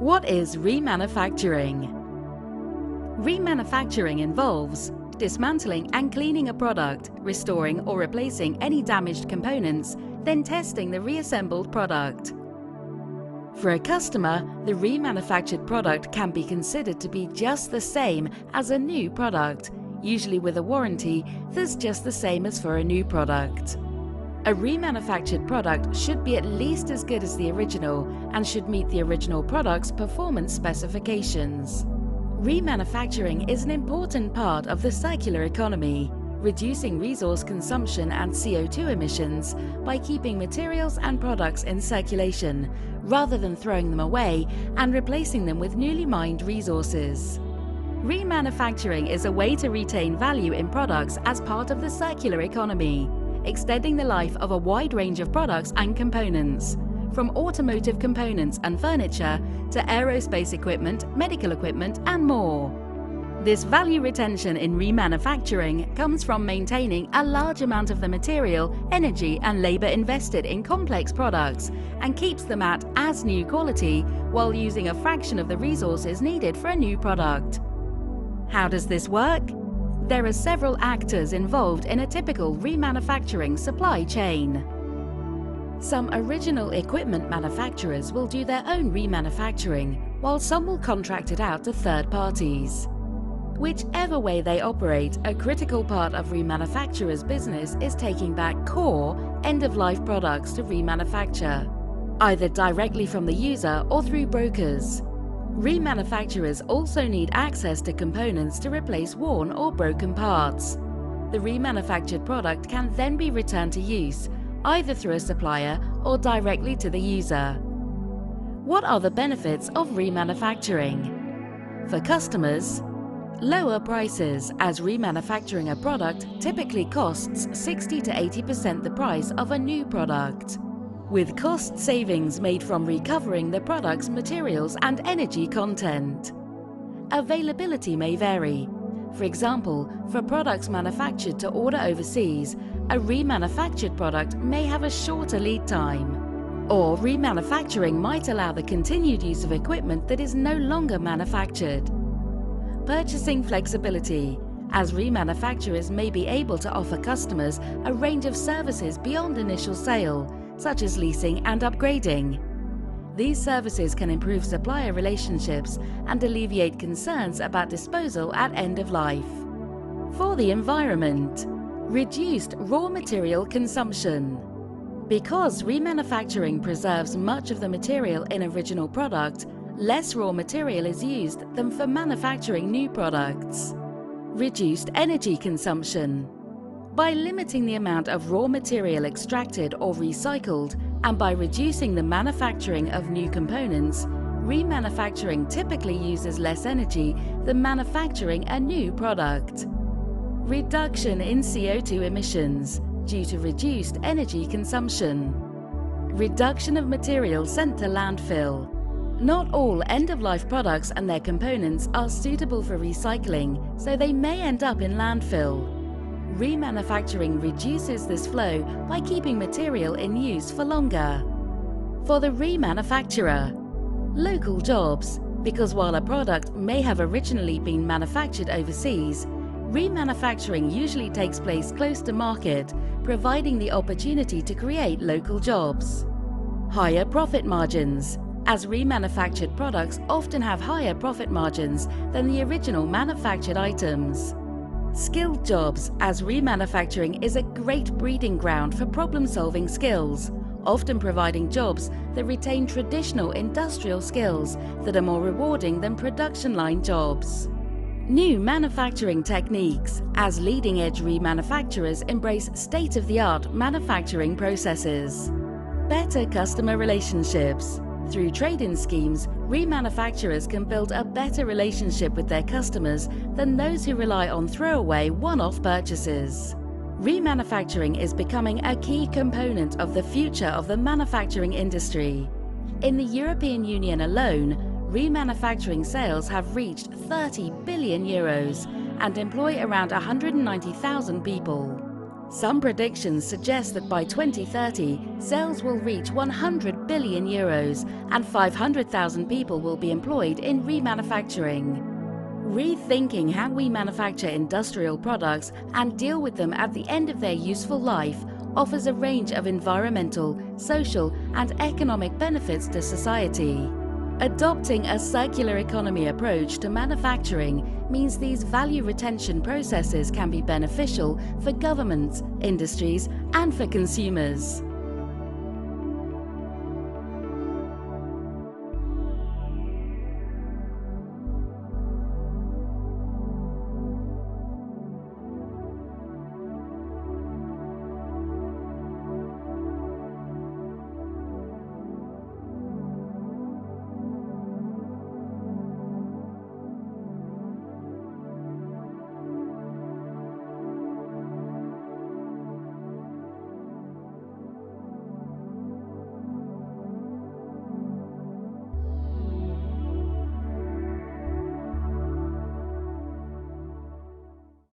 What is remanufacturing? Remanufacturing involves dismantling and cleaning a product, restoring or replacing any damaged components, then testing the reassembled product. For a customer, the remanufactured product can be considered to be just the same as a new product, usually with a warranty that's just the same as for a new product. A remanufactured product should be at least as good as the original and should meet the original product's performance specifications. Remanufacturing is an important part of the circular economy, reducing resource consumption and CO2 emissions by keeping materials and products in circulation, rather than throwing them away and replacing them with newly mined resources. Remanufacturing is a way to retain value in products as part of the circular economy, extending the life of a wide range of products and components, from automotive components and furniture to aerospace equipment, medical equipment, and more. This value retention in remanufacturing comes from maintaining a large amount of the material, energy, and labor invested in complex products and keeps them at as new quality while using a fraction of the resources needed for a new product. How does this work? There are several actors involved in a typical remanufacturing supply chain. Some original equipment manufacturers will do their own remanufacturing, while some will contract it out to third parties. Whichever way they operate, a critical part of remanufacturers' business is taking back core, end-of-life products to remanufacture, either directly from the user or through brokers. Remanufacturers also need access to components to replace worn or broken parts. The remanufactured product can then be returned to use, either through a supplier or directly to the user. What are the benefits of remanufacturing? For customers, lower prices, as remanufacturing a product typically costs 60 to 80% the price of a new product, with cost savings made from recovering the product's materials and energy content. Availability may vary. For example, for products manufactured to order overseas, a remanufactured product may have a shorter lead time. Or remanufacturing might allow the continued use of equipment that is no longer manufactured. Purchasing flexibility, as remanufacturers may be able to offer customers a range of services beyond initial sale, such as leasing and upgrading. These services can improve supplier relationships and alleviate concerns about disposal at end of life. For the environment, reduced raw material consumption. Because remanufacturing preserves much of the material in original product, less raw material is used than for manufacturing new products. Reduced energy consumption. By limiting the amount of raw material extracted or recycled, and by reducing the manufacturing of new components, remanufacturing typically uses less energy than manufacturing a new product. Reduction in CO2 emissions due to reduced energy consumption. Reduction of material sent to landfill. Not all end-of-life products and their components are suitable for recycling, so they may end up in landfill. Remanufacturing reduces this flow by keeping material in use for longer. For the remanufacturer, local jobs, because while a product may have originally been manufactured overseas, remanufacturing usually takes place close to market, providing the opportunity to create local jobs. Higher profit margins, as remanufactured products often have higher profit margins than the original manufactured items. Skilled jobs, as remanufacturing is a great breeding ground for problem-solving skills, often providing jobs that retain traditional industrial skills that are more rewarding than production line jobs. New manufacturing techniques, as leading-edge remanufacturers embrace state-of-the-art manufacturing processes. Better customer relationships. Through trade-in schemes, remanufacturers can build a better relationship with their customers than those who rely on throwaway one-off purchases. Remanufacturing is becoming a key component of the future of the manufacturing industry. In the European Union alone, remanufacturing sales have reached 30 billion euros and employ around 190,000 people. Some predictions suggest that by 2030, sales will reach €100 billion and 500,000 people will be employed in remanufacturing. Rethinking how we manufacture industrial products and deal with them at the end of their useful life offers a range of environmental, social, and economic benefits to society. Adopting a circular economy approach to manufacturing means these value retention processes can be beneficial for governments, industries, and for consumers.